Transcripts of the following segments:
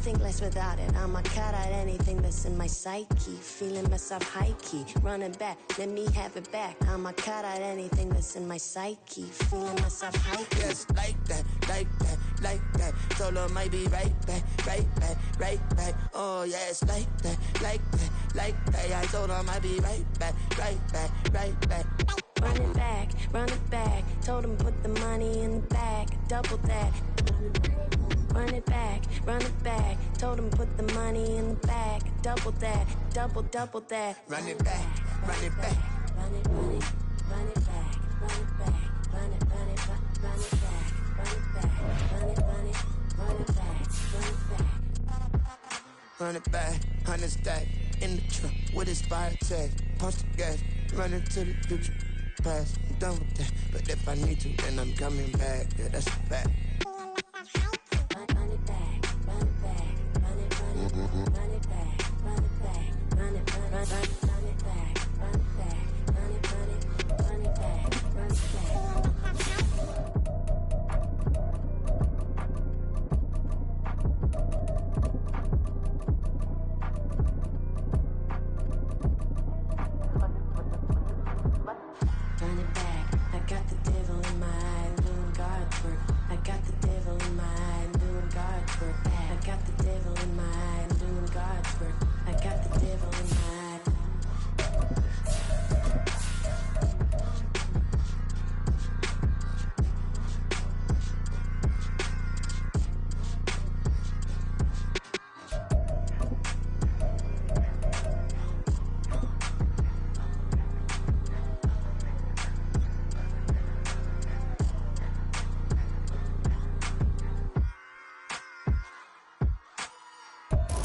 think less without it. I'ma cut out anything that's in my psyche. Feeling myself high key, running back, let me have it back. I'ma cut out anything that's in my psyche. Feeling myself high key. Yes, like that, like that, like that. Solo might be right back, right back, right back. Oh yes, like that, like that, like that. I told her I might be right back, right back, right back. Run it back, run it back. Told him put the money in the bag, double that. Run it back, run it back. Told him put the money in the bag, double that, double that. Run it back, run it back. Run it, run it, run it back, run it back, run it, run it, run it back, run it back, run it, run it, run it back, run it back. Run it back, 100 stack in the truck with his fire tag. Punch the gas, run into the future. Past, I'm done with that. But if I need to, then I'm coming back. Yeah, that's a fact. Run it back, run it back, run it, run it, run it back, run it back, run it, run it, run it back, run it back, run it, run it, run it back, run it back. Run it back, I got the devil in my eye, I'm doing guard work. I got the devil in my eye, I'm doing guard work. I got the devil in my eye, I'm doing guard work. I got the devil in my eye.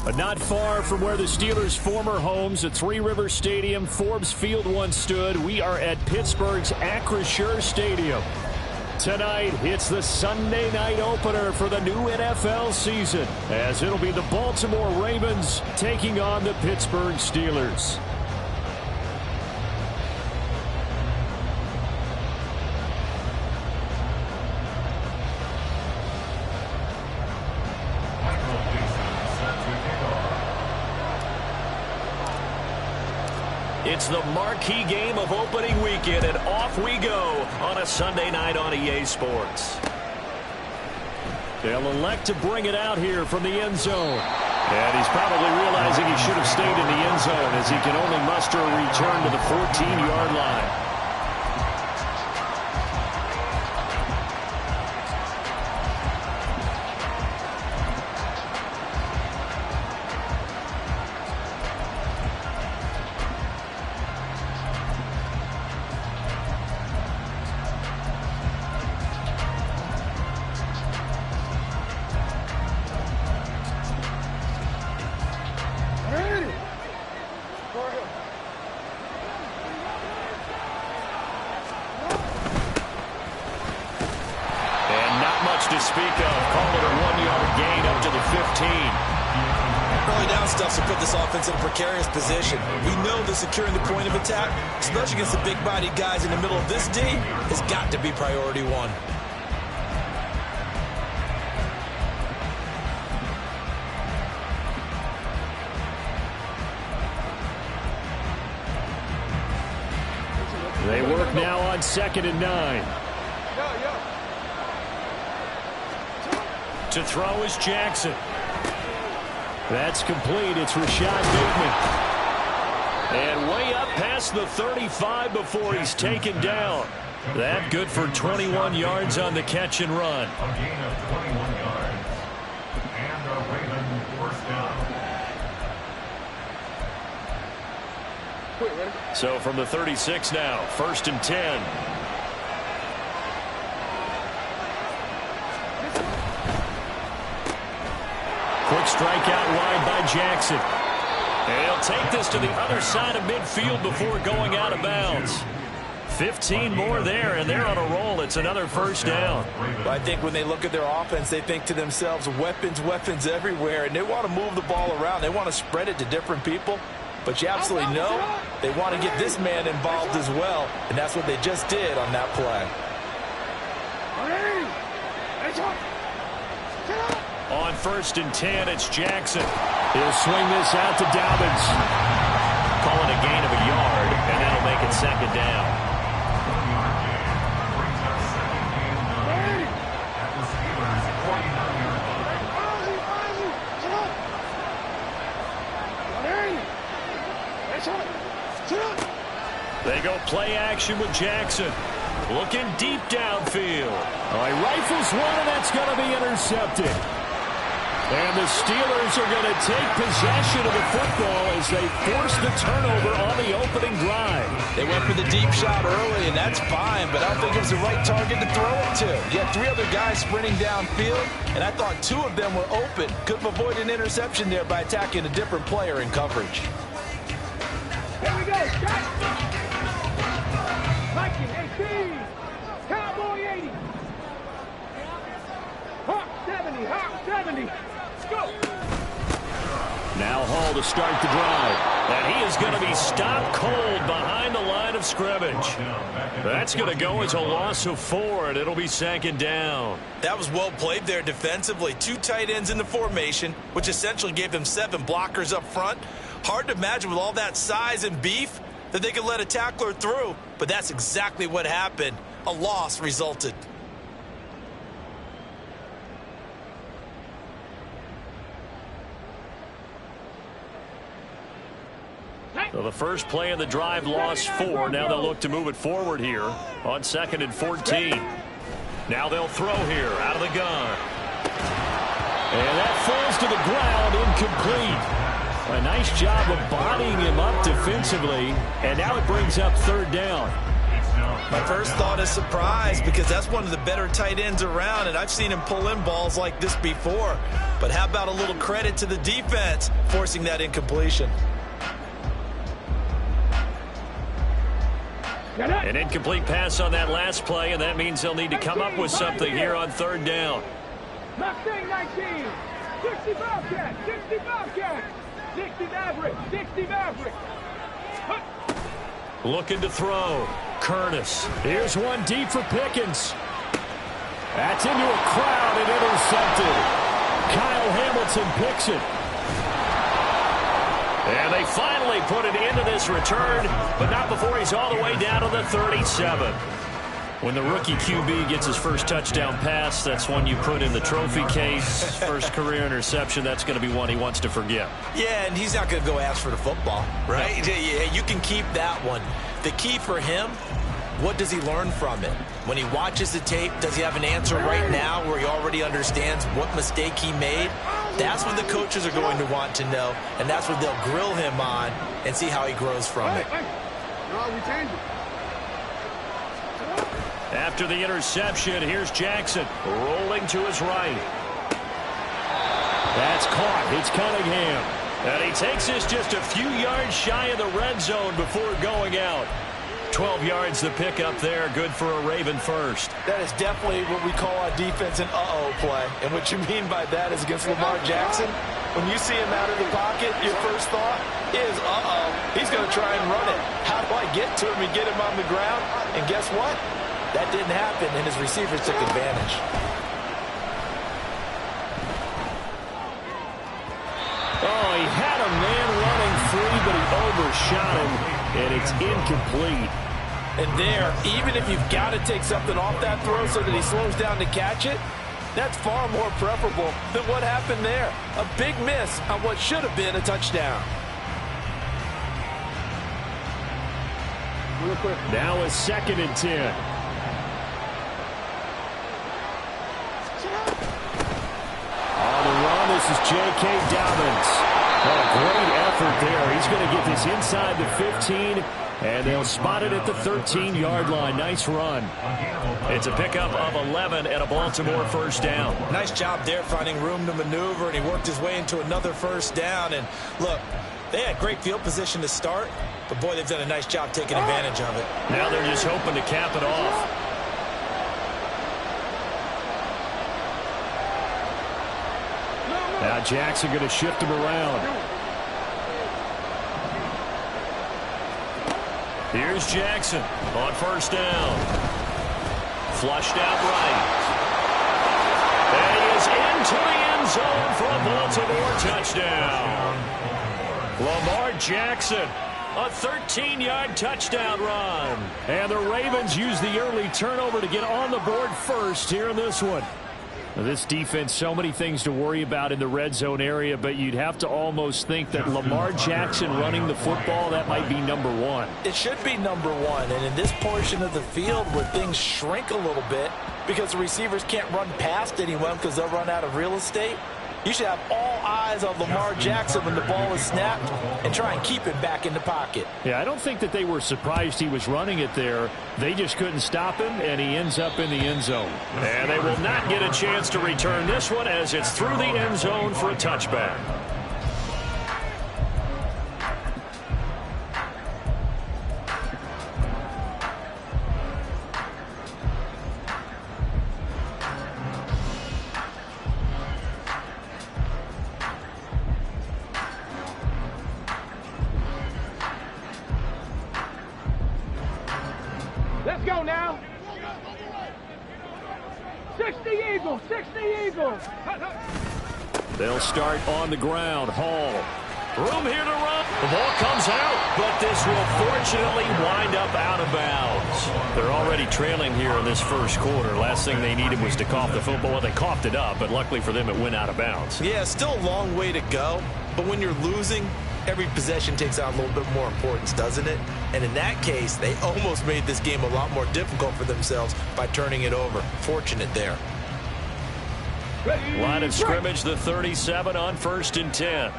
But not far from where the Steelers' former homes at Three Rivers Stadium, Forbes Field once stood, we are at Pittsburgh's Acrisure Stadium. Tonight, it's the Sunday night opener for the new NFL season, as it'll be the Baltimore Ravens taking on the Pittsburgh Steelers. It's the marquee game of opening weekend, and off we go on a Sunday night on EA Sports. They'll elect to bring it out here from the end zone. And he's probably realizing he should have stayed in the end zone, as he can only muster a return to the 14-yard line. To speak of, call it a 1-yard gain up to the 15. Early down stuff to put this offense in a precarious position. We know that securing the point of attack, especially against the big-bodied guys in the middle of this D, has got to be priority one. They work now on 2nd and 9. To throw is Jackson. That's complete. It's Rashad Bateman. And way up past the 35 before he's taken down. That good for 21 yards on the catch and run. A gain of 21 yards. And a Raven first down. So from the 36 now, 1st and 10. Quick strike out wide by Jackson. And he'll take this to the other side of midfield before going out of bounds. 15 more there, and they're on a roll. It's another first down. Well, I think when they look at their offense, they think to themselves, weapons, weapons everywhere, and they want to move the ball around. They want to spread it to different people. But you absolutely know they want to get this man involved as well, and that's what they just did on that play. On 1st and 10, it's Jackson. He'll swing this out to Dobbins. Calling a gain of a yard, and that'll make it 2nd down. 1-yard gain brings up 2nd and 9 at the Steelers' 49-yard line. They go play action with Jackson. Looking deep downfield. He rifles one, and that's going to be intercepted. And the Steelers are going to take possession of the football as they force the turnover on the opening drive. They went for the deep shot early, and that's fine, but I don't think it was the right target to throw it to. You had 3 other guys sprinting downfield, and I thought 2 of them were open. Could have avoided an interception there by attacking a different player in coverage. Here we go, Viking 18, Cowboy 80, Hawk 70, Hawk 70. Go. Now Hall to start the drive. And he is going to be stopped cold behind the line of scrimmage. That's going to go as a loss of 4, and it'll be 2nd down. That was well played there defensively. 2 tight ends in the formation, which essentially gave them 7 blockers up front. Hard to imagine with all that size and beef that they could let a tackler through, but that's exactly what happened. A loss resulted. So the first play of the drive lost 4. Now they'll look to move it forward here on 2nd and 14. Now they'll throw here out of the gun. And that falls to the ground, incomplete. A nice job of bodying him up defensively, and now it brings up 3rd down. My first thought is surprise, because that's one of the better tight ends around, and I've seen him pull in balls like this before. But how about a little credit to the defense forcing that incompletion? An incomplete pass on that last play, and that means they'll need to come up with something here on 3rd down. Mustang 19, 60 Bobcat, 60 Bobcat, 60 Maverick, 60 Maverick. Looking to throw. Curtis. Here's one deep for Pickens. That's into a crowd and intercepted. Kyle Hamilton picks it. And they finally put an end to this return, but not before he's all the way down to the 37. When the rookie QB gets his first touchdown pass, that's one you put in the trophy case. First career interception, that's going to be one he wants to forget. Yeah, and he's not going to go ask for the football, right? No. Yeah, you can keep that one. The key for him, what does he learn from it? When he watches the tape, does he have an answer right now where he already understands what mistake he made? That's what the coaches are going to want to know, and that's what they'll grill him on and see how he grows from it. After the interception, here's Jackson rolling to his right. That's caught. It's Cunningham. And he takes this just a few yards shy of the red zone before going out. 12 yards the pickup there. Good for a Raven first. That is definitely what we call our defense an uh-oh play. And what you mean by that is against Lamar Jackson, when you see him out of the pocket, your first thought is, uh-oh, he's going to try and run it. How do I get to him and get him on the ground? And guess what? That didn't happen, and his receivers took advantage. Oh, he had a man running free, but he overshot him, and it's incomplete. And there, even if you've got to take something off that throw so that he slows down to catch it, that's far more preferable than what happened there. A big miss on what should have been a touchdown. Now a 2nd and 10. On the run, this is J.K. Dobbins. Oh, great effort there. He's going to get this inside the 15, and they'll spot it at the 13-yard line. Nice run. It's a pickup of 11 and a Baltimore first down. Nice job there finding room to maneuver, and he worked his way into another first down. And look, they had great field position to start, but boy, they've done a nice job taking advantage of it. Now they're just hoping to cap it off. Now Jackson going to shift him around. Here's Jackson on first down. Flushed out right. And he is into the end end zone for a Baltimore touchdown. Lamar Jackson, a 13-yard touchdown run. And the Ravens use the early turnover to get on the board first here in this one. This defense, so many things to worry about in the red zone area, but you'd have to almost think that Lamar Jackson running the football, that might be number one. It should be number one, and in this portion of the field where things shrink a little bit because the receivers can't run past anyone because they'll run out of real estate, you should have all eyes on Lamar Jackson when the ball is snapped and try and keep it back in the pocket. Yeah, I don't think that they were surprised he was running it there. They just couldn't stop him, and he ends up in the end zone. And they will not get a chance to return this one as it's through the end zone for a touchback. Let's go now. 60 Eagles, 60 Eagles. They'll start on the ground. Hall. Room here to run. The ball comes out, but this will fortunately wind up out of bounds. They're already trailing here in this first quarter. Last thing they needed was to cough the football. Well, they coughed it up, but luckily for them, it went out of bounds. Yeah, still a long way to go, but when you're losing, every possession takes on a little bit more importance, doesn't it? And in that case, they almost made this game a lot more difficult for themselves by turning it over. Fortunate there. Line of scrimmage, the 37 on 1st and 10.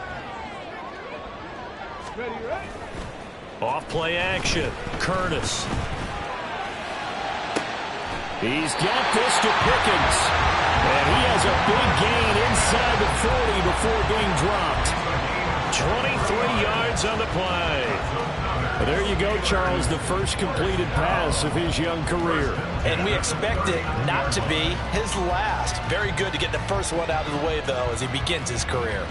Off play action. Curtis. He's got this to Pickens. And he has a big gain inside the 40 before being dropped. 23 yards on the play. There you go, Charles, the first completed pass of his young career. And we expect it not to be his last. Very good to get the first one out of the way, though, as he begins his career.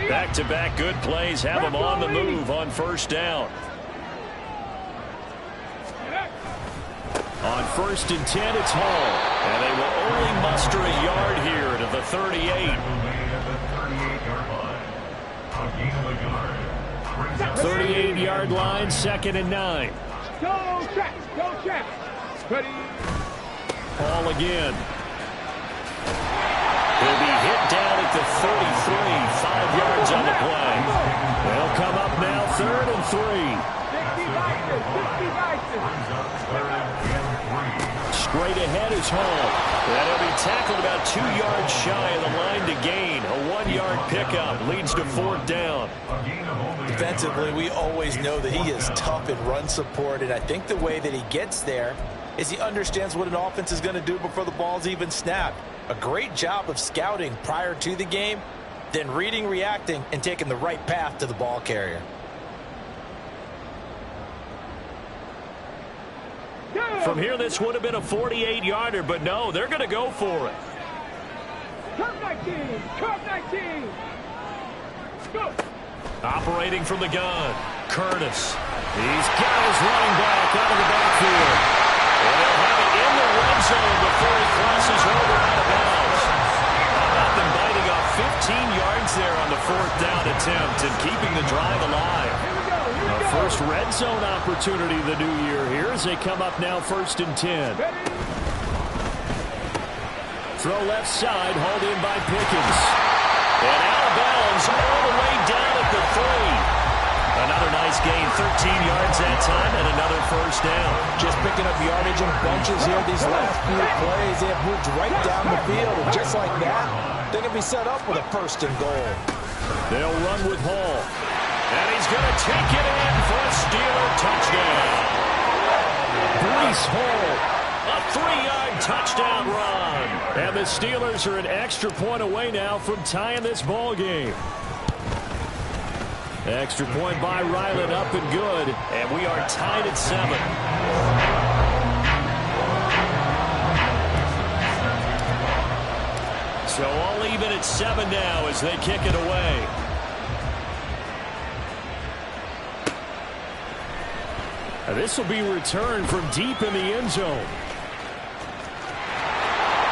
Back-to-back good plays have him on the move on 1st down. On 1st and 10, it's Hall. And they will only muster a yard here to the 38. 38-yard line, 2nd and 9. Go check, go check. Ready. Hall again. He'll be hit down at the 33, 5 yards on the play. They'll come up now, 3rd and 3. Straight ahead is Hall. And he'll be tackled about 2 yards shy of the line to gain. A 1-yard pickup leads to 4th down. Defensively, we always know that he is tough in run support, and I think the way that he gets there is he understands what an offense is going to do before the ball's even snapped. A great job of scouting prior to the game, then reading, reacting, and taking the right path to the ball carrier. From here, this would have been a 48-yarder, but no, they're going to go for it. Curve 19, curve 19. Go. Operating from the gun, Curtis. He's got his running back out of the backfield. And they'll have it in the red zone before he crosses over out of bounds. How about them biting off 15 yards there on the 4th down attempt and keeping the drive alive? A first red zone opportunity the new year here as they come up now 1st and 10. Throw left side, hauled in by Pickens. And out of bounds all the way down at the 3. Another nice gain, 13 yards that time, and another 1st down. Just picking up yardage in bunches here. These last few plays, they have moved right down the field. And just like that, they can be set up with a 1st and goal. They'll run with Hall. And he's going to take it in for a Steeler touchdown. Breece Hall, a 3-yard touchdown run. And the Steelers are an extra point away now from tying this ball game. Extra point by Ryland, up and good. And we are tied at 7. So all even at 7 now as they kick it away. And this will be returned from deep in the end zone.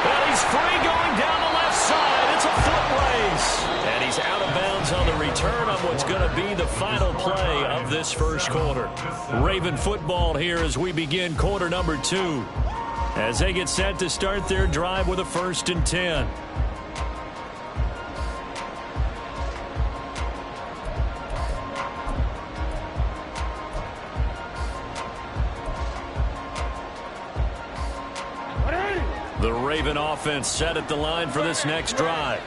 And he's free going down the left side. It's a foot return on what's going to be the final play of this first quarter. Raven football here as we begin quarter number 2. As they get set to start their drive with a 1st and 10. The Raven offense set at the line for this next drive.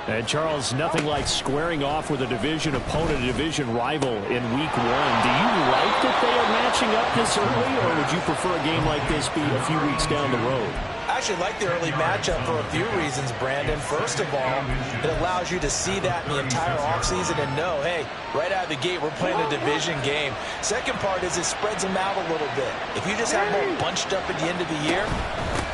And, Charles, nothing like squaring off with a division opponent, a division rival in week 1. Do you like that they are matching up this early, or would you prefer a game like this be a few weeks down the road? I actually like the early matchup for a few reasons, Brandon. First of all, it allows you to see that in the entire offseason and know, hey, right out of the gate, we're playing a division game. Second part is it spreads them out a little bit. If you just have them all bunched up at the end of the year,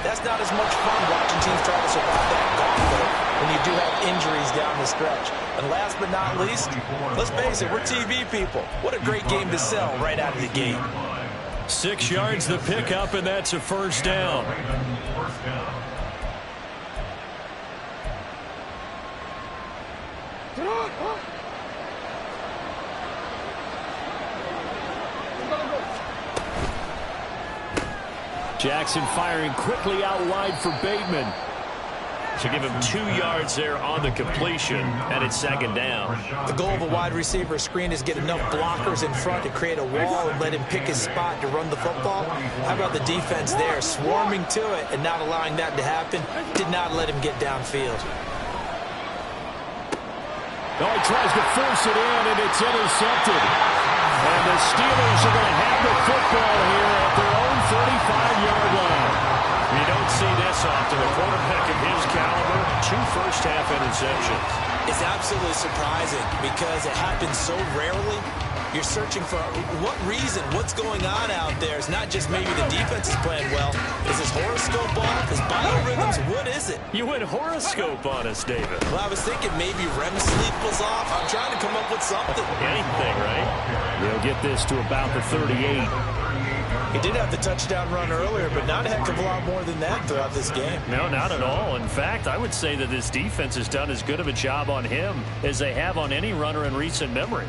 that's not as much fun watching teams try to survive that gauntlet when you do have injuries down the stretch. And last but not least, let's face it, we're TV people. What a great game to sell right out of the gate. 6 yards the pickup, and that's a 1st down. Jackson firing quickly out wide for Bateman. To give him 2 yards there on the completion, and it's 2nd down. The goal of a wide receiver screen is get enough blockers in front to create a wall and let him pick his spot to run the football. How about the defense there, swarming to it and not allowing that to happen? Did not let him get downfield. Oh, he tries to force it in, and it's intercepted. And the Steelers are going to have the football here at their own 35-yard line. You don't see this often. A quarterback of his caliber, 2 first-half interceptions. It's absolutely surprising because it happens so rarely. You're searching for what reason, what's going on out there. It's not just maybe the defense is playing well. Is this horoscope ball? Is biorhythms? What is it? You went horoscope on us, David. Well, I was thinking maybe REM sleep was off. I'm trying to come up with something. Anything, right? They'll get this to about the 38. He did have the touchdown run earlier, but not a heck of a lot more than that throughout this game. No, not at all. In fact, I would say that this defense has done as good of a job on him as they have on any runner in recent memory.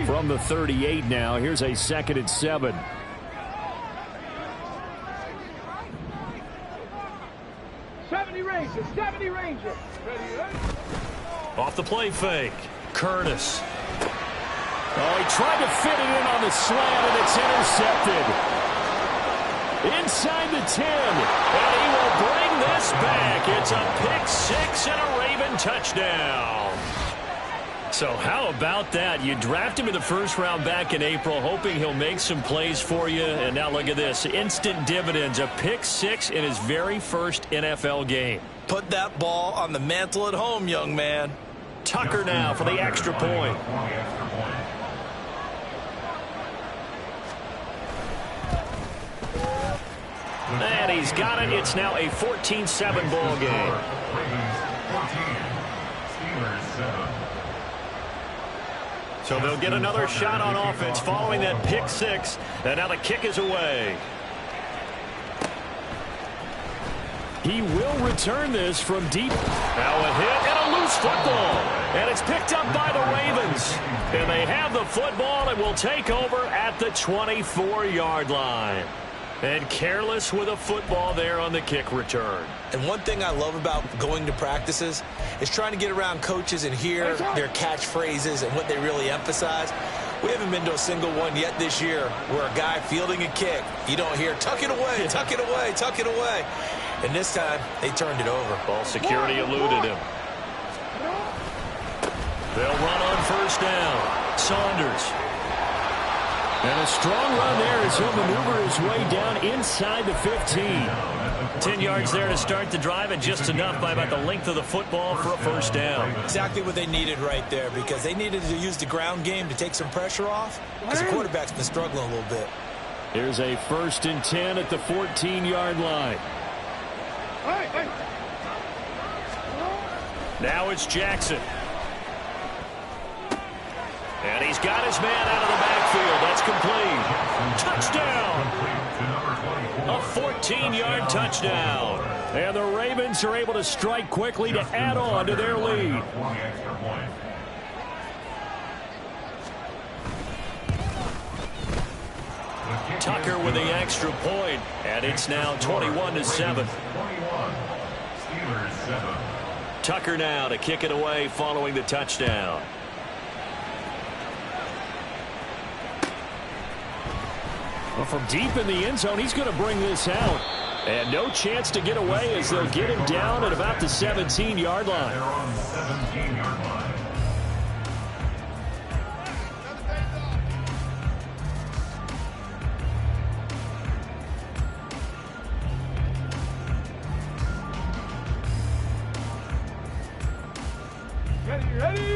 From the 38 now, here's a 2nd and 7. '70 Ranger. Off the play fake. Curtis. Oh, he tried to fit it in on the slant, and it's intercepted. Inside the 10, and he will bring this back. It's a pick 6 and a Raven touchdown. So how about that? You draft him in the 1st round back in April, hoping he'll make some plays for you. And now look at this. Instant dividends. A pick 6 in his very first NFL game. Put that ball on the mantle at home, young man. Tucker now for the extra point. And he's got it. It's now a 14-7 ball game. So they'll get another shot on offense following that pick 6. And now the kick is away. He will return this from deep. Now a hit and a loose football. And it's picked up by the Ravens. And they have the football and will take over at the 24-yard line. And careless with a football there on the kick return. And one thing I love about going to practices is trying to get around coaches and hear their catchphrases and what they really emphasize. We haven't been to a single one yet this year where a guy fielding a kick, you don't hear, tuck it away, tuck it away, tuck it away. And this time, they turned it over. Ball security eluded him. They'll run on 1st down. Saunders. And a strong run there as he'll maneuver his way down inside the 15. 10 yards there to start the drive, and just enough by about the length of the football for a 1st down. Exactly what they needed right there, because they needed to use the ground game to take some pressure off, because the quarterback's been struggling a little bit. Here's a 1st and 10 at the 14-yard line. Now it's Jackson. And he's got his man out of the backfield. That's complete. Touchdown. A 14-yard touchdown. And the Ravens are able to strike quickly to add on to their lead. Tucker with the extra point, and it's now 21-7. Tucker now to kick it away following the touchdown. Well, from deep in the end zone, he's going to bring this out. And no chance to get away as they'll get him down at about the 17-yard line. They're on the 17-yard line.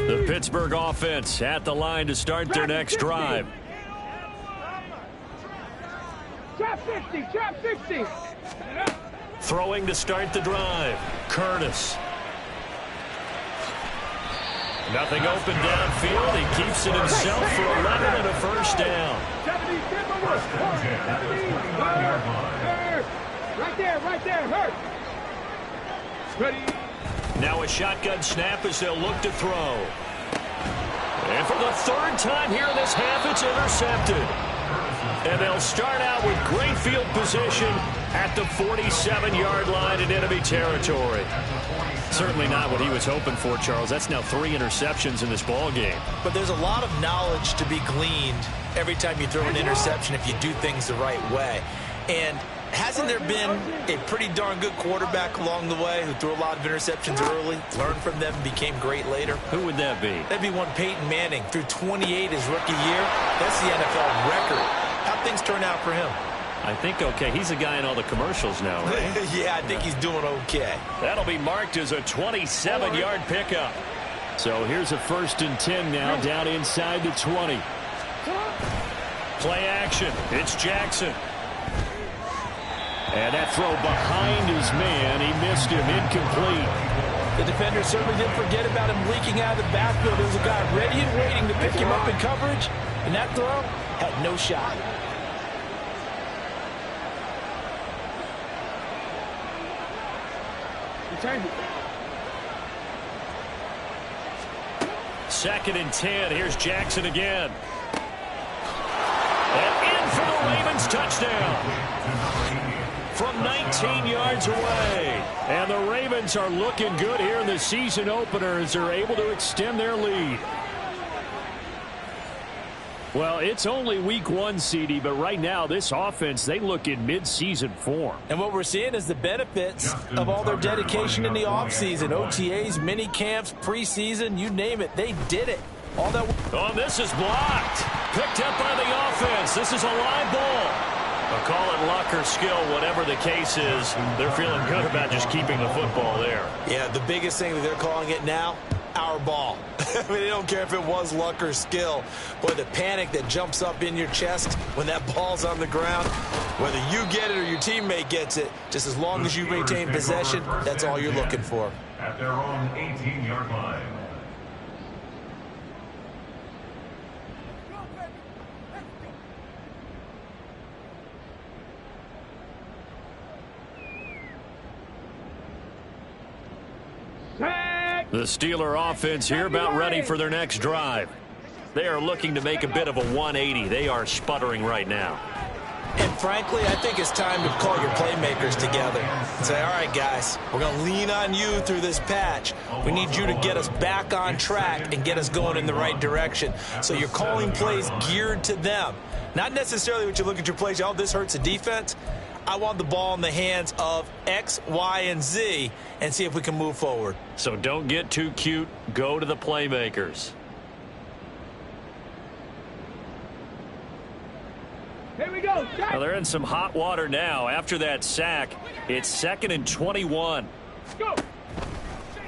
The Pittsburgh offense at the line to start their next drive. Trap 50, trap 50. Throwing to start the drive. Curtis. Nothing open downfield. He keeps it himself for 11 and a first down. 70, right there, hurt. Ready. Now a shotgun snap as they'll look to throw. And for the third time here in this half, it's intercepted. And they'll start out with great field position at the 47-yard line in enemy territory. Certainly not what he was hoping for, Charles. That's now 3 interceptions in this ball game. But there's a lot of knowledge to be gleaned every time you throw an interception if you do things the right way. And hasn't there been a pretty darn good quarterback along the way who threw a lot of interceptions early, learned from them, and became great later? Who would that be? That'd be one Peyton Manning. Threw 28 his rookie year. That's the NFL record. How'd things turn out for him? I think okay. He's a guy in all the commercials now, right? Yeah, I think he's doing okay. That'll be marked as a 27-yard pickup. So here's a 1st and 10 now down inside the 20. Play action. It's Jackson. And that throw behind his man. He missed him. Incomplete. The defender certainly didn't forget about him leaking out of the backfield. There was a guy ready and waiting to pick him up in coverage. And that throw had no shot. Second and 10. Here's Jackson again. And in for the Ravens touchdown. From 19 yards away. And the Ravens are looking good here in the season opener as they're able to extend their lead. Well, it's only week 1, CD, but right now this offense, they look in mid-season form. And what we're seeing is the benefits of all their dedication in the offseason. OTAs, mini camps, preseason, you name it, they did it. All that. Oh, this is blocked. Picked up by the offense. This is a live ball. I'll call it luck or skill, whatever the case is. They're feeling good about just keeping the football there. Yeah, the biggest thing that they're calling it now, our ball. I mean, they don't care if it was luck or skill. Boy, the panic that jumps up in your chest when that ball's on the ground, whether you get it or your teammate gets it, just as long as you maintain possession, that's all you're looking for. At their own 18-yard line. The Steeler offense here about ready for their next drive. They are looking to make a bit of a 180. They are sputtering right now. And frankly, I think it's time to call your playmakers together and say, all right, guys, we're going to lean on you through this patch. We need you to get us back on track and get us going in the right direction. So you're calling plays geared to them. Not necessarily what you look at your plays, oh, this hurts the defense. I want the ball in the hands of X, Y, and Z and see if we can move forward. So don't get too cute. Go to the playmakers. Here we go. Well, they're in some hot water now. After that sack, it's 2nd and 21. Go.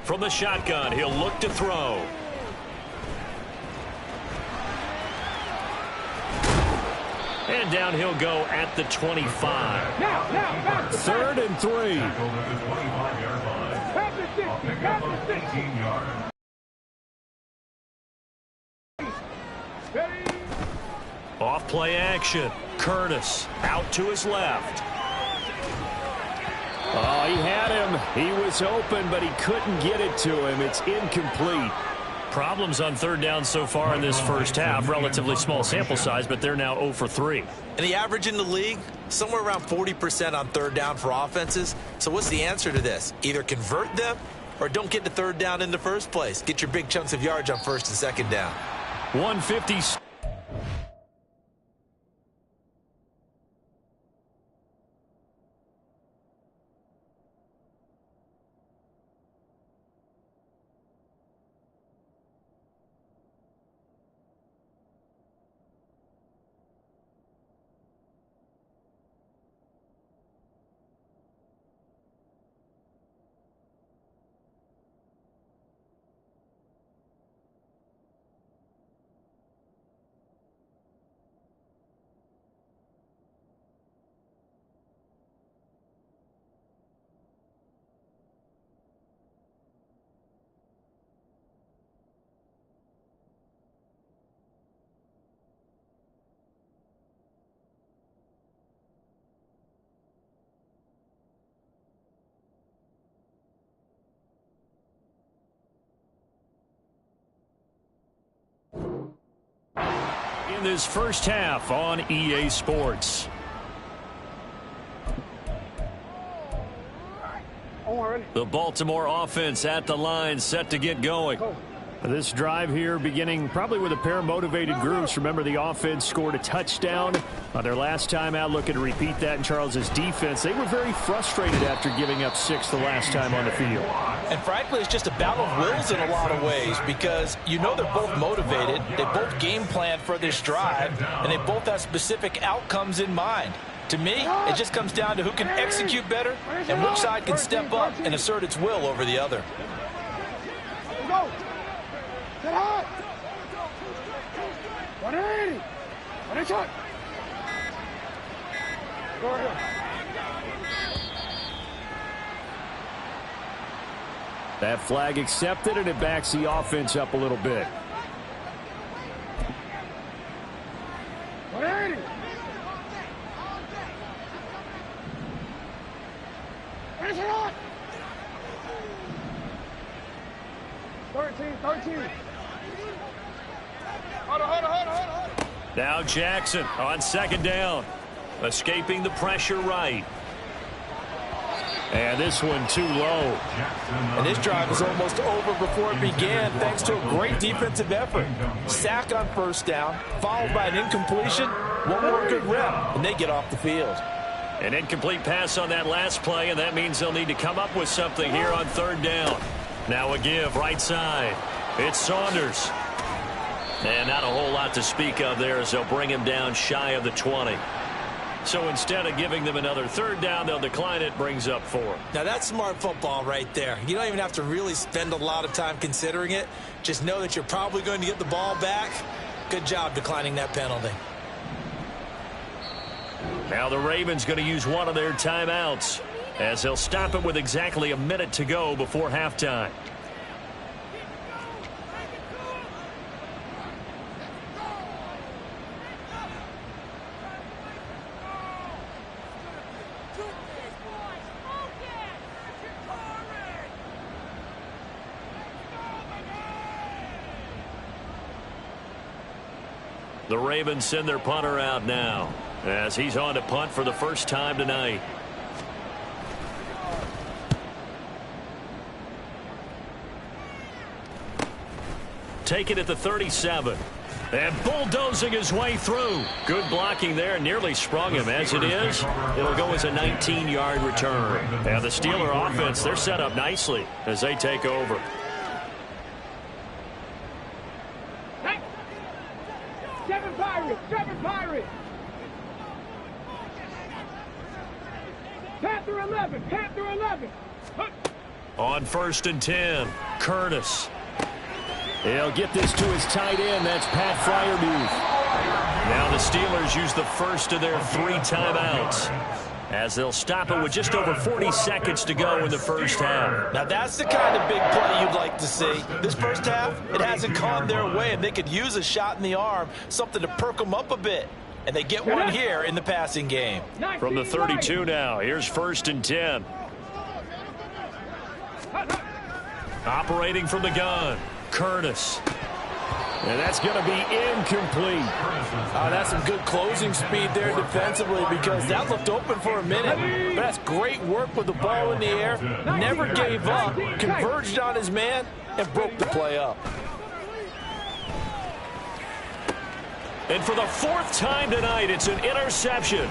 From the shotgun, he'll look to throw. And down he'll go at the 25. Now, 3rd and 3. Tackled at the 25-yard line. Pass the 60, A pickup pass of the 60. 18 yards. Ready. Off play action. Curtis out to his left. Oh, he had him. him. He was open, but he couldn't get it to him. It's incomplete. Problems on third down so far in this first half. Relatively small sample size, but they're now 0 for 3. And the average in the league, somewhere around 40% on third down for offenses. So what's the answer to this? Either convert them or don't get to third down in the first place. Get your big chunks of yards on first and second down. 150. In this first half on EA Sports. The Baltimore offense at the line, set to get going. This drive here beginning probably with a pair of motivated groups. Remember, the offense scored a touchdown on their last time out. Looking to repeat that in Charles's defense. They were very frustrated after giving up 6 the last time on the field. And frankly, it's just a battle of wills in a lot of ways because you know they're both motivated. They both game plan for this drive, and they both have specific outcomes in mind. To me, it just comes down to who can execute better and which side can step up and assert its will over the other. Go. Get hot. 180. 180. Go ahead. That flag accepted, and it backs the offense up a little bit. 180. Finish it on. 13. Hold on. Now Jackson on second down. Escaping the pressure right. And this one too low. And this drive is almost over before it began thanks to a great defensive effort. Sack on first down, followed by an incompletion. One more good rep, and they get off the field. An incomplete pass on that last play, and that means they'll need to come up with something here on third down. Now a give, right side. It's Saunders. And not a whole lot to speak of there as they'll bring him down shy of the 20. So instead of giving them another third down, they'll decline it, brings up 4. Now that's smart football right there. You don't even have to really spend a lot of time considering it. Just know that you're probably going to get the ball back. Good job declining that penalty. Now the Ravens going to use one of their timeouts as they'll stop it with exactly a minute to go before halftime. The Ravens send their punter out now as he's on to punt for the first time tonight. Take it at the 37. And bulldozing his way through. Good blocking there. Nearly sprung him. As it is, it'll go as a 19-yard return. And the Steeler offense, they're set up nicely as they take over. Seven Pirates. Panther 11. On 1st and 10, Curtis. He'll get this to his tight end. That's Pat Freiermuth. Now the Steelers use the first of their 3 timeouts as they'll stop it with just over 40 seconds to go in the first half. Now that's the kind of big play you'd like to see. This first half, it hasn't gone their way, and they could use a shot in the arm, something to perk them up a bit. And they get one here in the passing game. From the 32 now, here's 1st and 10. Operating from the gun, Curtis. And that's going to be incomplete. That's some good closing speed there defensively because that looked open for a minute. But that's great work with the ball in the air. Never gave up, converged on his man, and broke the play up. And for the fourth time tonight, it's an interception.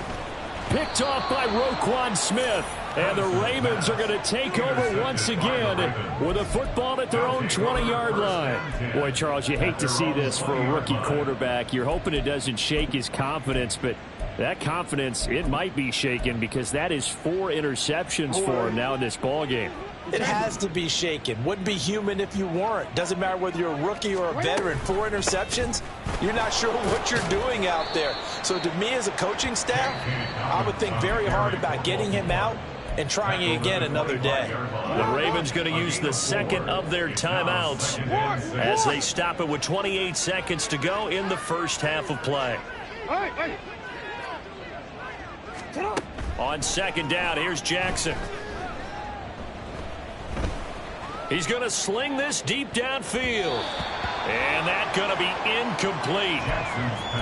Picked off by Roquan Smith. And the Ravens are going to take over once again with a football at their own 20-yard line. Boy, Charles, you hate to see this for a rookie quarterback. You're hoping it doesn't shake his confidence, but that confidence, it might be shaken because that is 4 interceptions for him now in this ballgame. It has to be shaken. Wouldn't be human if you weren't. Doesn't matter whether you're a rookie or a veteran. 4 interceptions, you're not sure what you're doing out there. So to me as a coaching staff, I would think very hard about getting him out and trying it again another day. The Ravens going to use the second of their timeouts as they stop it with 28 seconds to go in the first half of play. On second down, here's Jackson. He's going to sling this deep downfield. And that's going to be incomplete.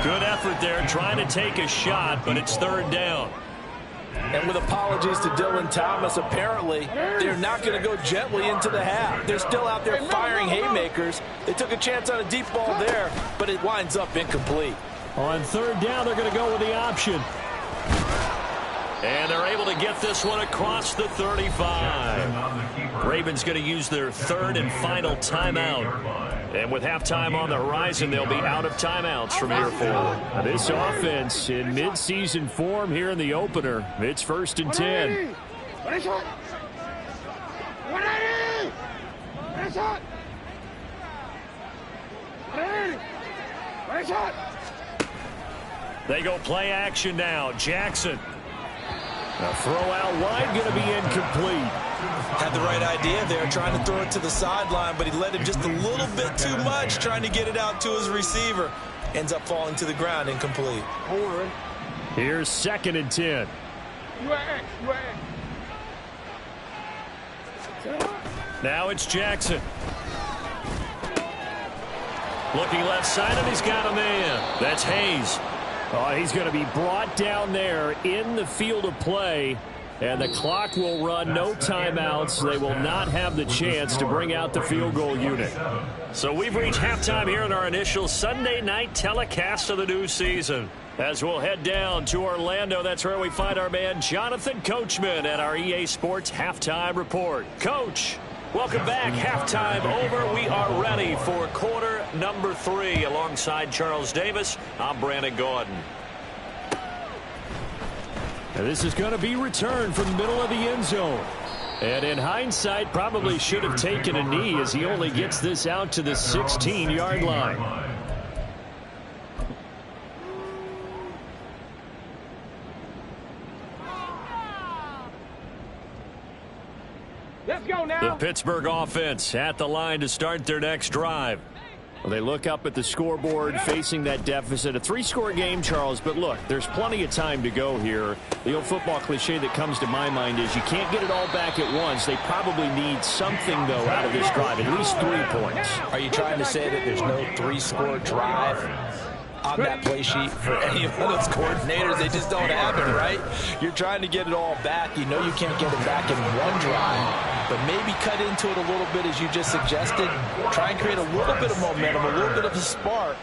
Good effort there trying to take a shot, but it's third down. And with apologies to Dylan Thomas, apparently they're not going to go gently into the half. They're still out there firing haymakers. They took a chance on a deep ball there, but it winds up incomplete. On third down, they're going to go with the option. And they're able to get this one across the 35. Ravens going to use their third and final timeout. And with halftime on the horizon, they'll be out of timeouts from here forward. Now this offense in midseason form here in the opener. It's 1st and 10. They go play action now. Jackson. A throw out wide, going to be incomplete. Had the right idea there, trying to throw it to the sideline, but he let him just a little bit too much, trying to get it out to his receiver. Ends up falling to the ground, incomplete. Here's 2nd and 10. Now it's Jackson. Looking left side, and he's got a man. That's Hayes. Oh, he's going to be brought down there in the field of play, and the clock will run. No timeouts. They will not have the chance to bring out the field goal unit. So we've reached halftime here in our initial Sunday night telecast of the new season. As we'll head down to Orlando, that's where we find our man Jonathan Coachman at our EA Sports Halftime Report. Coach, welcome back. Halftime over. We are ready for quarter number 3. Alongside Charles Davis, I'm Brandon Gordon. And this is going to be returned from the middle of the end zone. And in hindsight, probably should have taken a knee as he only gets this out to the 16-yard line. Let's go now. The Pittsburgh offense at the line to start their next drive. Well, they look up at the scoreboard facing that deficit. A 3-score game, Charles, but look, there's plenty of time to go here. The old football cliche that comes to my mind is you can't get it all back at once. They probably need something, though, out of this drive, at least 3 points. Are you trying to say that there's no 3-score drive on that play sheet for any of those coordinators? They just don't have it, right? You're trying to get it all back. You know you can't get it back in one drive, but maybe cut into it a little bit as you just suggested. Try and create a little bit of momentum, a little bit of a spark,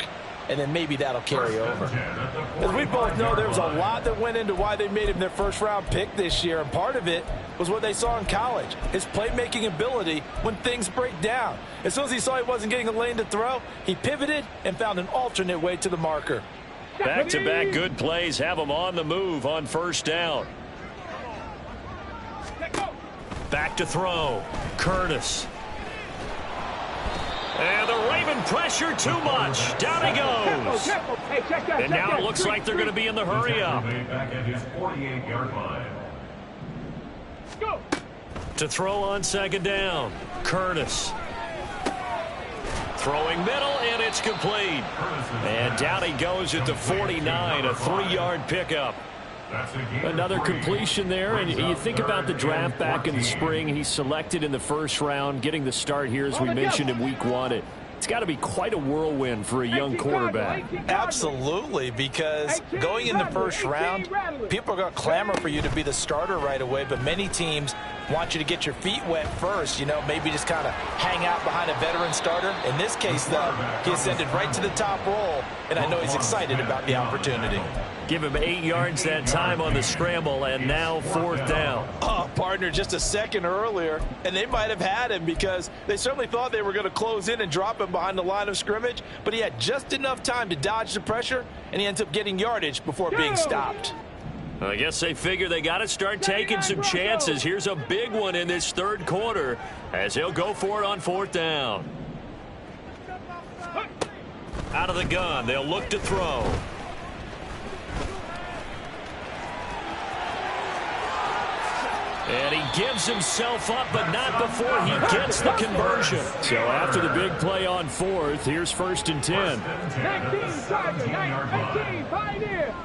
and then maybe that'll carry over. As we both know, there was a lot that went into why they made him their first-round pick this year, and part of it was what they saw in college, his playmaking ability when things break down. As soon as he saw he wasn't getting a lane to throw, he pivoted and found an alternate way to the marker. Back-to-back good plays have him on the move on first down. Back to throw. Curtis. And the Raven pressure too much. Down he goes. And now it looks like they're going to be in the hurry up. Back at his 48-yard line. To throw on second down. Curtis. Throwing middle, and it's complete. And down he goes at the 49, a 3-yard pickup. Another completion there, and you think about the draft back in the spring. He's selected in the first round, getting the start here, as we mentioned in week 1. It's got to be quite a whirlwind for a young quarterback. Absolutely, because going in the first round, people are going to clamor for you to be the starter right away, but many teams want you to get your feet wet first, maybe just kind of hang out behind a veteran starter. In this case, though, he ascended right to the top roll, and I know he's excited about the opportunity. Give him 8 yards that time on the scramble, and now 4th down. Oh, partner, just a second earlier, and they might have had him because they certainly thought they were going to close in and drop him behind the line of scrimmage, but he had just enough time to dodge the pressure, and he ends up getting yardage before being stopped. I guess they figure they got to start taking some chances. Here's a big one in this third quarter as he'll go for it on 4th down. Out of the gun, they'll look to throw. And he gives himself up, but not before he gets the conversion. So after the big play on 4th, here's 1st and 10. 19, Pioneer.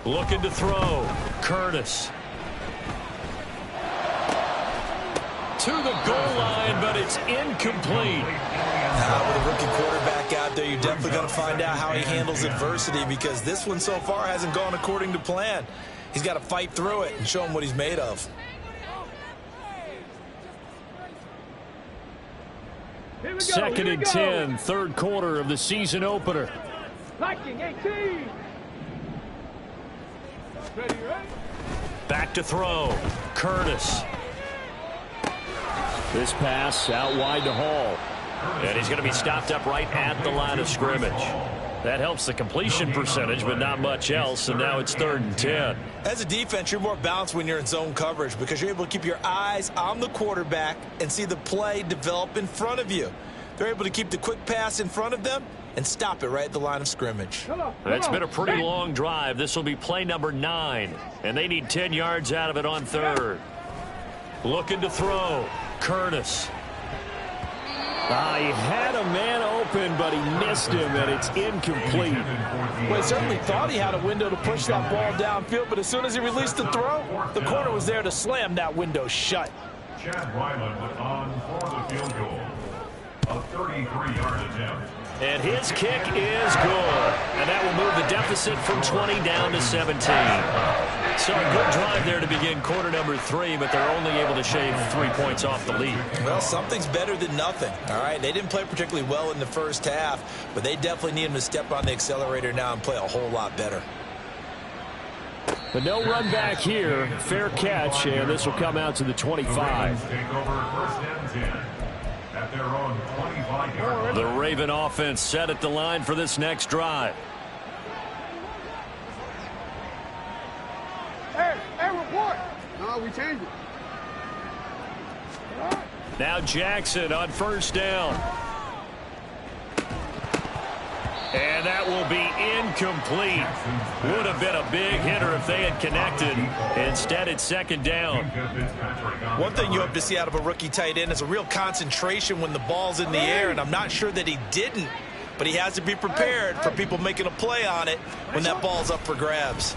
Looking to throw. Curtis. To the goal line, but it's incomplete. With a rookie quarterback out there, you're definitely going to find out how he handles adversity, because this one so far hasn't gone according to plan. He's got to fight through it and show him what he's made of. Second and 10, third quarter of the season opener. Viking 18. Ready, right? Back to throw. Curtis. This pass out wide to Hall. And he's going to be stopped up right at the line of scrimmage. That helps the completion percentage, but not much else, and now it's 3rd and 10. As a defense, you're more balanced when you're in zone coverage because you're able to keep your eyes on the quarterback and see the play develop in front of you. They're able to keep the quick pass in front of them and stop it right at the line of scrimmage. It's been a pretty long drive. This will be play number 9, and they need 10 yards out of it on 3rd. Looking to throw. Curtis. He had a man open, but he missed him, and it's incomplete. Well, he certainly thought he had a window to push that ball downfield, but as soon as he released the throw, the corner was there to slam that window shut. Chad Ryland on for the field goal. A 33-yard attempt. And his kick is good. And that will move the deficit from 20 down to 17. So a good drive there to begin quarter number 3, but they're only able to shave 3 points off the lead. Well, something's better than nothing, all right? They didn't play particularly well in the first half, but they definitely need him to step on the accelerator now and play a whole lot better. But no run back here. Fair catch, and this will come out to the 25. Take over 1st and 10 at their own 25-yard line. The Raven offense set at the line for this next drive. Hey, report. No, we changed it. Now Jackson on 1st down. And that will be incomplete. Would have been a big hitter if they had connected. Instead, it's 2nd down. One thing you hope to see out of a rookie tight end is a real concentration when the ball's in the air, and I'm not sure that he didn't, but he has to be prepared for people making a play on it when that ball's up for grabs.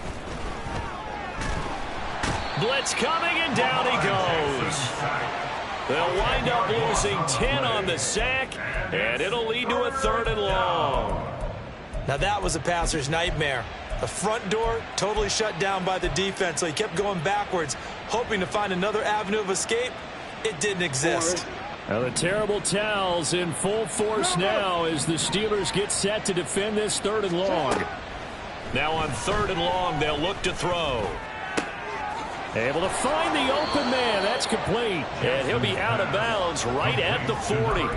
Blitz coming, and down he goes. They'll wind up losing 10 on the sack, and it'll lead to a 3rd and long. Now that was a passer's nightmare. The front door totally shut down by the defense, so he kept going backwards, hoping to find another avenue of escape. It didn't exist. Now the terrible towels in full force now as the Steelers get set to defend this 3rd and long. Now on 3rd and long, they'll look to throw. Able to find the open man. That's complete. And he'll be out of bounds right at the 40.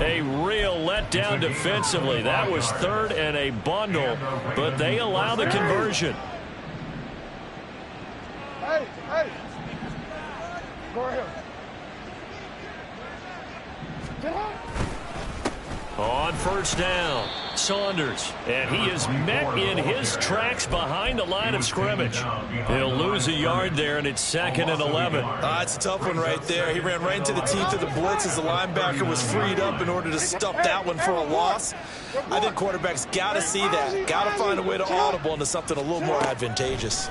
A real letdown defensively. That was 3rd and a bundle, but they allow the conversion. Hey. Go ahead. On first down, Saunders, and he is met in his tracks behind the line of scrimmage. He'll lose a yard there, and it's 2nd and 11. It's a tough one right there. He ran right into the teeth of the blitz as the linebacker was freed up in order to stuff that one for a loss. I think quarterbacks got to see that. Got to find a way to audible into something a little more advantageous.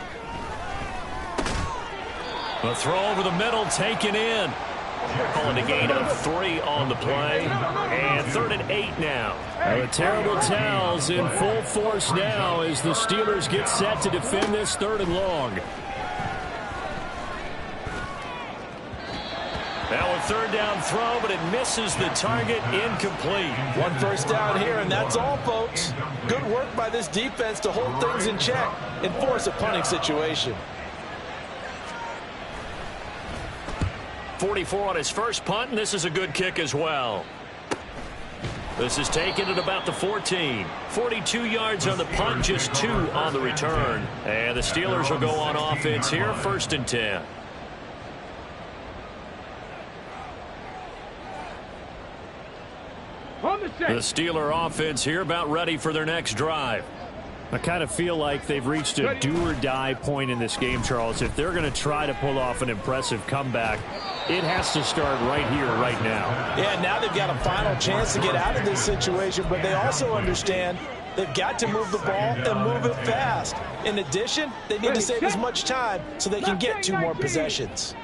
A throw over the middle, taken in. Calling a gain of 3 on the play. And 3rd and 8 now. The terrible towels in full force now as the Steelers get set to defend this 3rd and long. Now a 3rd down throw, but it misses the target, incomplete. 1 first down here, and that's all, folks. Good work by this defense to hold things in check and force a punting situation. 44 on his first punt, and this is a good kick as well. This is taken at about the 14. 42 yards on the punt, just 2 on the return. And the Steelers will go on offense here, 1st and 10. The Steeler offense here about ready for their next drive. I kind of feel like they've reached a do-or-die point in this game, Charles. If they're going to try to pull off an impressive comeback, it has to start right here, right now. Yeah, now they've got a final chance to get out of this situation, but they also understand they've got to move the ball and move it fast. In addition, they need to save as much time so they can get 2 more possessions.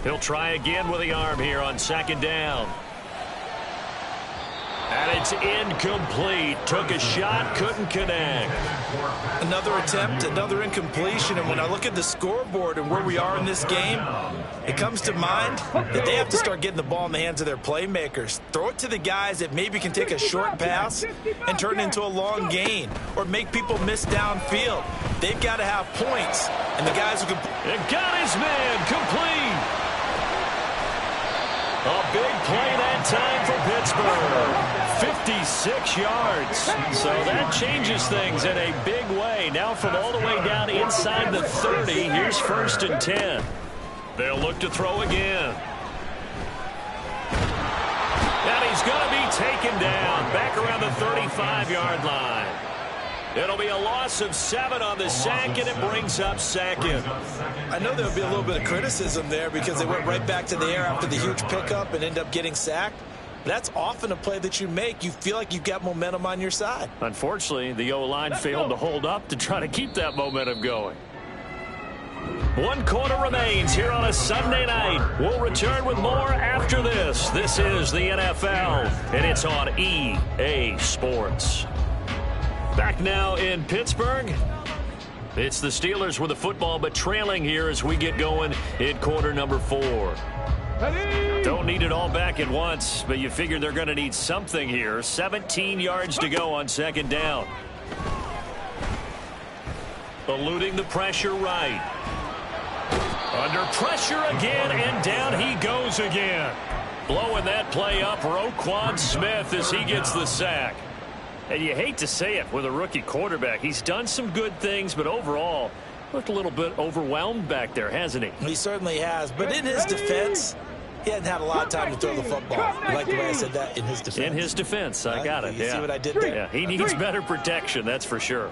He'll try again with the arm here on 2nd down. And it's incomplete. Took a shot, couldn't connect. Another attempt, another incompletion. And when I look at the scoreboard and where we are in this game, it comes to mind that they have to start getting the ball in the hands of their playmakers. Throw it to the guys that maybe can take a short pass and turn it into a long gain or make people miss downfield. They've got to have points. And the guys who can... It got his man complete. A big play that time for Pittsburgh. 56 yards. So that changes things in a big way. Now from all the way down inside the 30, here's 1st and 10. They'll look to throw again. And he's going to be taken down back around the 35-yard line. It'll be a loss of 7 on the sack, and it brings up 2nd. I know there'll be a little bit of criticism there because they went right back to the air after the huge pickup and end up getting sacked. But that's often a play that you make. You feel like you've got momentum on your side. Unfortunately, the O-line failed to hold up to try to keep that momentum going. 1 quarter remains here on a Sunday night. We'll return with more after this. This is the NFL, and it's on EA Sports. Back now in Pittsburgh. It's the Steelers with the football, but trailing here as we get going in quarter number 4. Don't need it all back at once, but you figure they're going to need something here. 17 yards to go on 2nd down. Eluding the pressure right. Under pressure again, and down he goes again. Blowing that play up, Roquan Smith as he gets the sack. And you hate to say it with a rookie quarterback. He's done some good things, but overall, looked a little bit overwhelmed back there, hasn't he? He certainly has. But in his defense, he hasn't had a lot of time to throw the football. You like the way I said that? In his defense. In his defense. I got it. You see what I did there? Yeah, he needs better protection, that's for sure.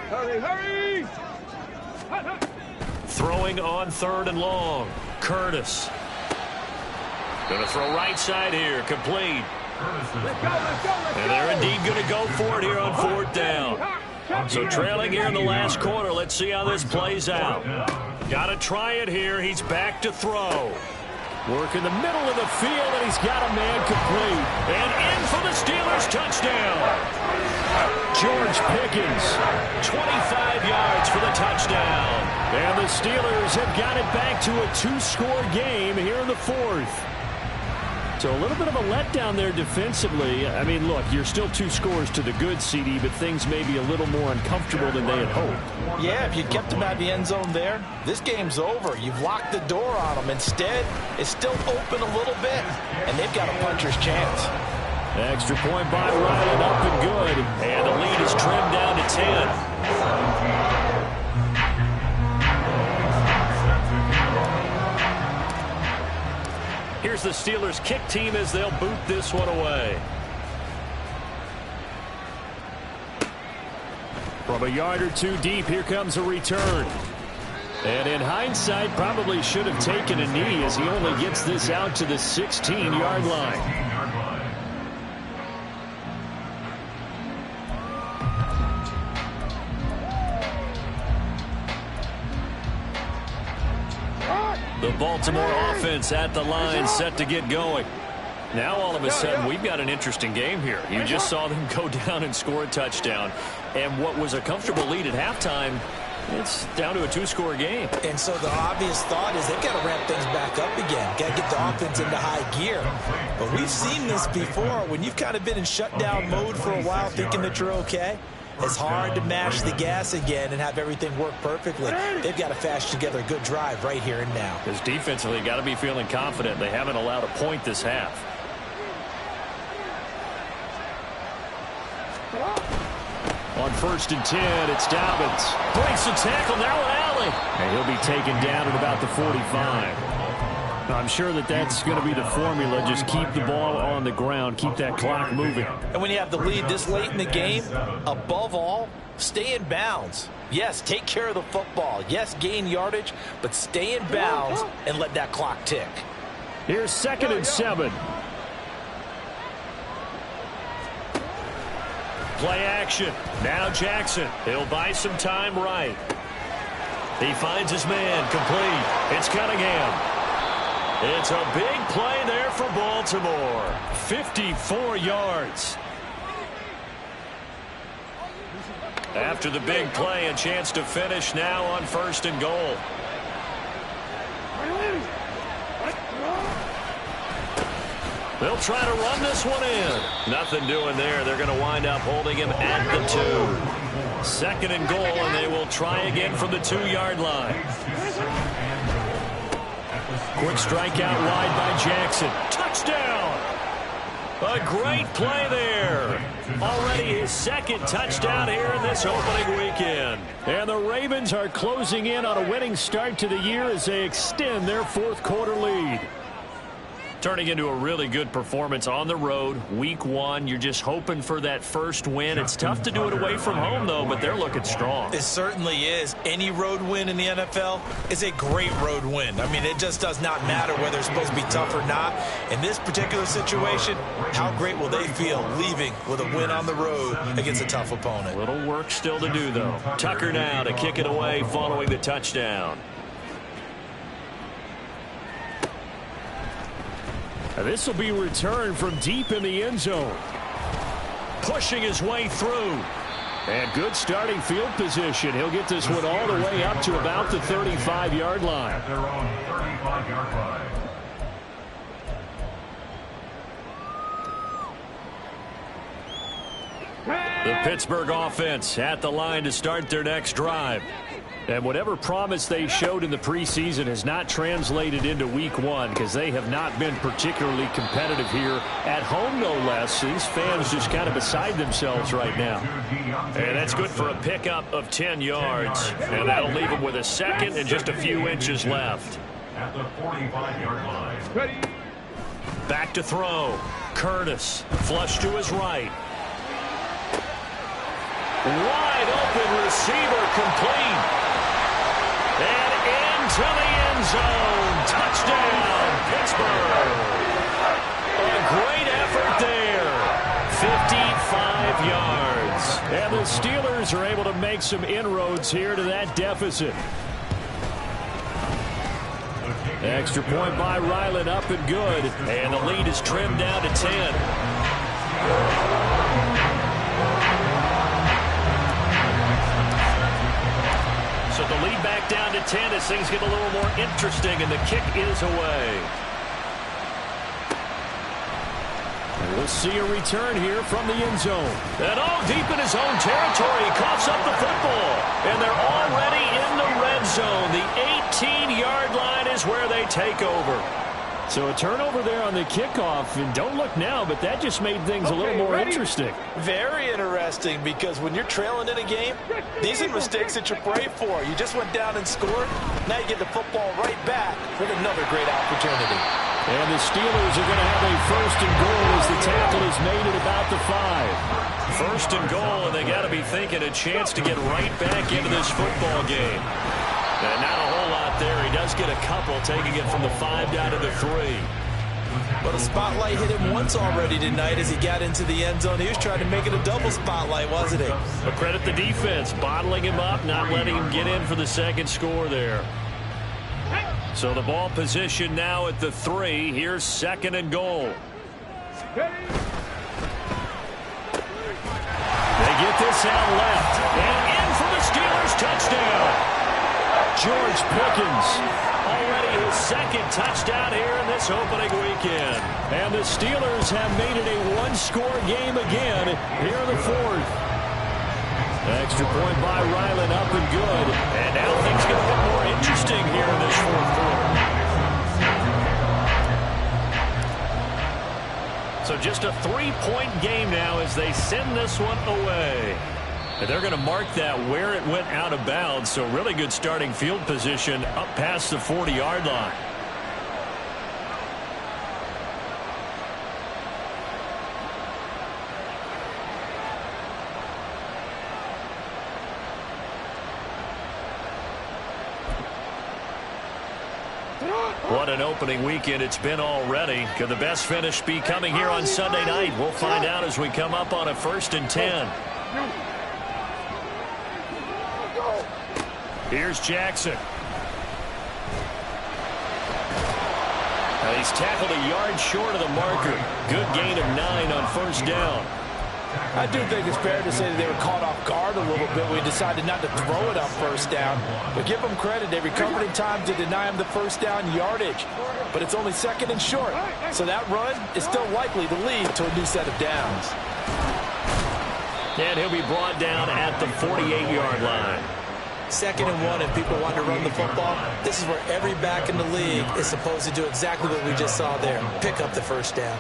Hurry, hurry! Throwing on 3rd and long. Curtis. Going to throw right side here. Complete. And they're indeed going to go for it here on 4th down. So trailing here in the last quarter. Let's see how this plays out. Got to try it here. He's back to throw. Work in the middle of the field, and he's got a man complete. And in for the Steelers touchdown. George Pickens, 25 yards for the touchdown. And the Steelers have got it back to a 2-score game here in the 4th. So a little bit of a letdown there defensively. I mean, look, you're still 2 scores to the good, CD, but things may be a little more uncomfortable than they had hoped. Yeah, if you kept them out of the end zone there, this game's over. You've locked the door on them. Instead, it's still open a little bit, and they've got a puncher's chance. Extra point by Ryan, up and good. And the lead is trimmed down to 10. here's the Steelers kick team as they'll boot this one away. From a yard or two deep, here comes a return. And in hindsight, probably should have taken a knee as he only gets this out to the 16-yard line. The Baltimore offense at the line, set to get going. Now all of a sudden we've got an interesting game here. You just saw them go down and score a touchdown. And what was a comfortable lead at halftime, it's down to a two-score game. And so the obvious thought is they've got to ramp things back up again. Got to get the offense into high gear. But we've seen this before. When you've kind of been in shutdown mode for a while thinking that you're okay, it's hard to mash the gas again and have everything work perfectly. They've got to fashion together a good drive right here and now. Because defensively, got to be feeling confident. They haven't allowed a point this half. On 1st and 10, it's Dobbins. Breaks the tackle, now an alley. And he'll be taken down at about the 45. I'm sure that's going to be the formula. Just keep the ball on the ground. Keep that clock moving. And when you have the lead this late in the game, above all, stay in bounds. Yes, take care of the football. Yes, gain yardage, but stay in bounds and let that clock tick. Here's 2nd and 7. Play action. Now Jackson. He'll buy some time right. He finds his man. Complete. It's Cunningham. It's a big play there for Baltimore. 54 yards. After the big play, a chance to finish now on 1st and goal. They'll try to run this one in. Nothing doing there. They're going to wind up holding him at the 2. 2nd and goal, and they will try again from the 2-yard line. Quick strike out wide by Jackson. Touchdown! A great play there. Already his 2nd touchdown here in this opening weekend. And the Ravens are closing in on a winning start to the year as they extend their 4th quarter lead. Turning into a really good performance on the road. Week 1, you're just hoping for that first win. It's tough to do it away from home, though, but they're looking strong. It certainly is. Any road win in the NFL is a great road win. I mean, it just does not matter whether it's supposed to be tough or not. In this particular situation, how great will they feel leaving with a win on the road against a tough opponent? A little work still to do, though. Tucker now to kick it away following the touchdown. This will be returned from deep in the end zone. Pushing his way through. And good starting field position. He'll get this one all the way up to about the 35-yard line. At their own 35-yard line. The Pittsburgh offense at the line to start their next drive. And whatever promise they showed in the preseason has not translated into week 1 because they have not been particularly competitive here at home, no less. These fans just kind of beside themselves right now. And that's good for a pickup of 10 yards. And that'll leave them with a 2nd and just a few inches left. At the 45-yard line. Back to throw. Curtis, flush to his right. Wide open receiver, complete. And into the end zone. Touchdown, Pittsburgh. A great effort there. 55 yards. And the Steelers are able to make some inroads here to that deficit. Extra point by Ryland, up and good. And the lead is trimmed down to 10. So the lead back down to 10 as things get a little more interesting, and the kick is away. And we'll see a return here from the end zone. And deep in his own territory, he coughs up the football. And they're already in the red zone. The 18-yard line is where they take over. So a turnover there on the kickoff, and don't look now, but that just made things a little more interesting. Very interesting, because when you're trailing in a game, these are mistakes that you pray for. You just went down and scored. Now you get the football right back with another great opportunity. And the Steelers are going to have a first and goal as the tackle is made at about the 5. First and goal, and they got to be thinking a chance to get right back into this football game. And not a whole lot there. He does get a couple, taking it from the 5 down to the 3. But a spotlight hit him once already tonight as he got into the end zone. He was trying to make it a double spotlight, wasn't he? But credit the defense, bottling him up, not letting him get in for the second score there. So the ball position now at the 3. Here's second and goal. They get this out left. And in for the Steelers touchdown. George Pickens, already his second touchdown here in this opening weekend. And the Steelers have made it a one-score game again here in the 4th. Extra point by Ryland, up and good. And now things get a bit more interesting here in this 4th quarter. So just a 3-point game now as they send this one away. And they're going to mark that where it went out of bounds. So really good starting field position up past the 40-yard line. What an opening weekend it's been already. Could the best finish be coming here on Sunday night? We'll find out as we come up on a 1st and 10. Here's Jackson. He's tackled a yard short of the marker. Good gain of 9 on 1st down. I do think it's fair to say that they were caught off guard a little bit. We decided not to throw it on 1st down. But give them credit. They recovered in time to deny him the 1st down yardage. But it's only 2nd and short. So that run is still likely to lead to a new set of downs. And he'll be brought down at the 48-yard line. 2nd and 1, and people want to run the football. This is where every back in the league is supposed to do exactly what we just saw there. Pick up the 1st down.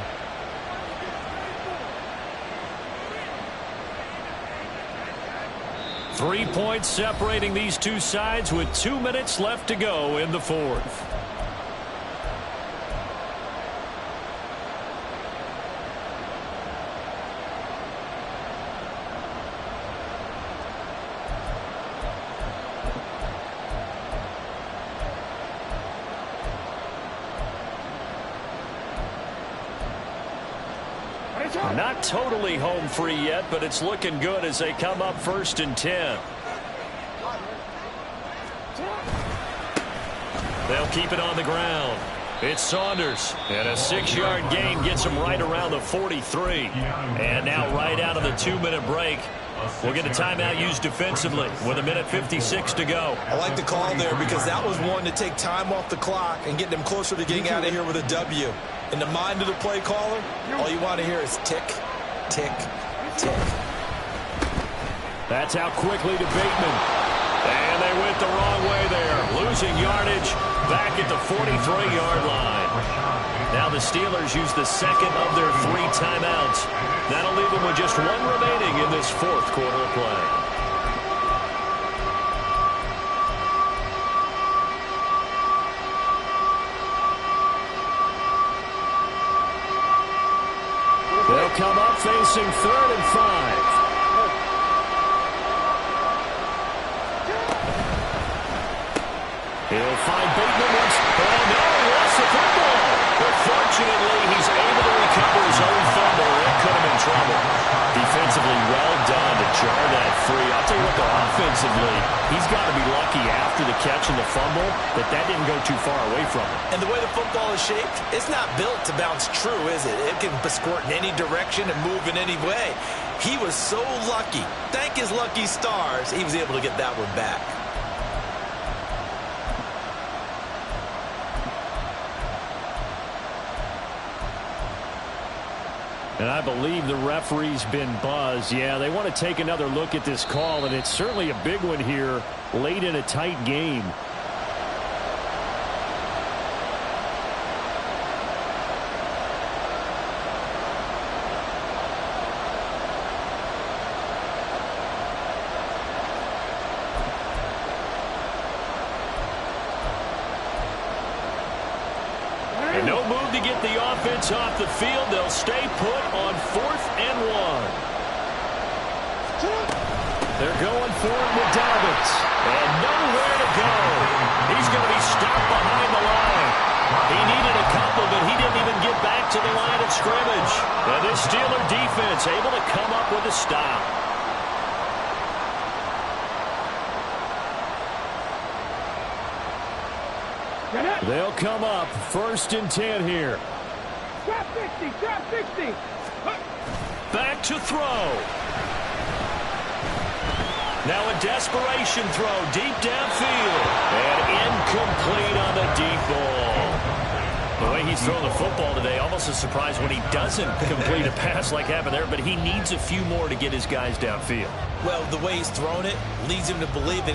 Three points separating these two sides with 2 minutes left to go in the 4th. Not totally home free yet, but it's looking good as they come up 1st and 10. They'll keep it on the ground. It's Saunders, and a 6-yard gain gets him right around the 43. And now right out of the 2-minute break, we'll get a timeout used defensively with 1:56 to go. I like the call there because that was one to take time off the clock and get them closer to getting out of here with a W. In the mind of the play caller, all you want to hear is tick, tick, tick. That's out quickly to Bateman. And they went the wrong way there. Losing yardage back at the 43-yard line. Now the Steelers use the second of their 3 timeouts. That'll leave them with just 1 remaining in this 4th quarter of play. They'll come up facing 3rd and 5. He'll find Bateman once. Oh, no, he lost the football. But fortunately, he's able to recover his own fumble. That could have been trouble. Defensively, well done to jar that free. I'll tell you what, though, offensively, he's got to be lucky after the catch and the fumble that didn't go too far away from him. And the way the football is shaped, it's not built to bounce true, is it? It can squirt in any direction and move in any way. He was so lucky. Thank his lucky stars, he was able to get that one back. And I believe the referee's been buzzed. Yeah, they want to take another look at this call, and it's certainly a big one here late in a tight game. No move to get the offense off the field. They'll stay put on 4th and 1. They're going for it with Dobbins. And nowhere to go. He's going to be stopped behind the line. He needed a couple, but he didn't even get back to the line of scrimmage. And this Steeler defense able to come up with a stop. They'll come up 1st and 10 here. Drop 60, drop 60. Back to throw. Now a desperation throw deep downfield. And incomplete on the deep ball. The way he's throwing the football today, almost a surprise when he doesn't complete a pass like happened there, but he needs a few more to get his guys downfield. Well, the way he's thrown it leads him to believe that he's